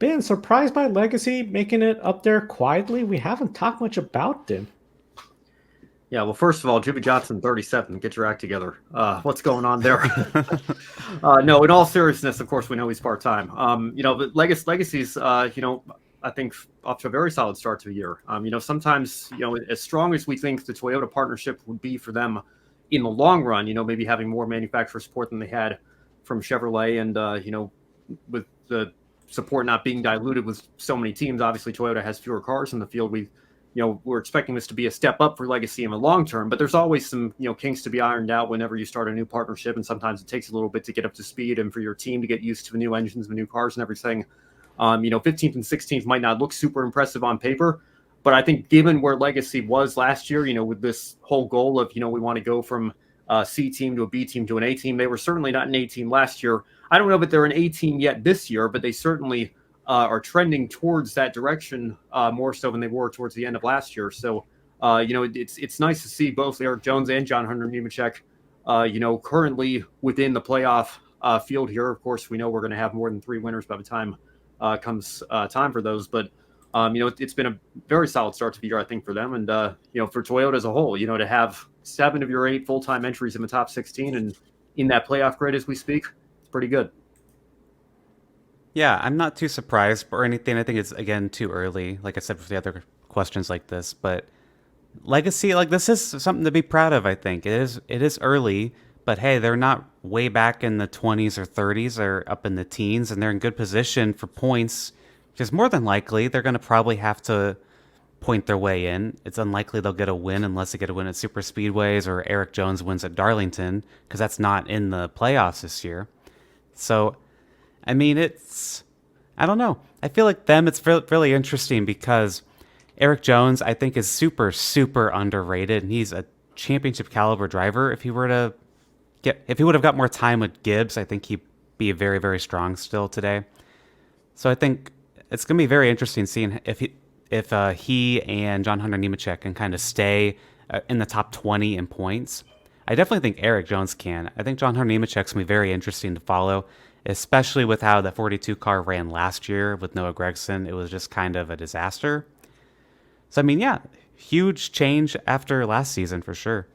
Been surprised by Legacy making it up there quietly. We haven't talked much about them. Yeah, well, first of all, Jimmy Johnson, 37. Get your act together. What's going on there? No, in all seriousness, of course, we know he's part time. But Legacy's, I think off to a very solid start to the year. Sometimes, as strong as we think the Toyota partnership would be for them in the long run, maybe having more manufacturer support than they had from Chevrolet, and with the support not being diluted with so many teams, obviously Toyota has fewer cars in the field. We're expecting this to be a step up for Legacy in the long term, but there's always some, kinks to be ironed out whenever you start a new partnership. And sometimes it takes a little bit to get up to speed and for your team to get used to the new engines, the new cars and everything. 15th and 16th might not look super impressive on paper, but I think given where Legacy was last year, with this whole goal of, we want to go from a C team to a B team to an A team, they were certainly not an A team last year. I don't know that they're an A team yet this year, but they certainly are trending towards that direction more so than they were towards the end of last year. So, it's nice to see both Eric Jones and John Hunter Nemechek, currently within the playoff field here. Of course, we know we're going to have more than 3 winners by the time comes time for those. But, it's been a very solid start to the year, I think, for them. And, for Toyota as a whole, to have 7 of your 8 full-time entries in the top 16 and in that playoff grid as we speak, it's pretty good. Yeah, I'm not too surprised or anything. I think it's, again, too early, like I said for the other questions like this. But Legacy, like, this is something to be proud of, I think. It is early, but hey, they're not way back in the 20s or 30s. They're up in the teens, and they're in good position for points, because more than likely, they're going to probably have to point their way in. It's unlikely they'll get a win unless they get a win at Super Speedways or Eric Jones wins at Darlington, because that's not in the playoffs this year. So, I mean, I don't know. I feel like it's really interesting because Eric Jones, I think, is super, super underrated, and he's a championship caliber driver. If he would have got more time with Gibbs, I think he'd be very, very strong still today. So I think it's going to be very interesting seeing if he and John Hunter Nemechek can kind of stay in the top 20 in points. I definitely think Eric Jones can. I think John Hunter Nemechek's going to be very interesting to follow, especially with how the 42 car ran last year with Noah Gragson. It was just kind of a disaster. So, I mean, yeah, huge change after last season for sure.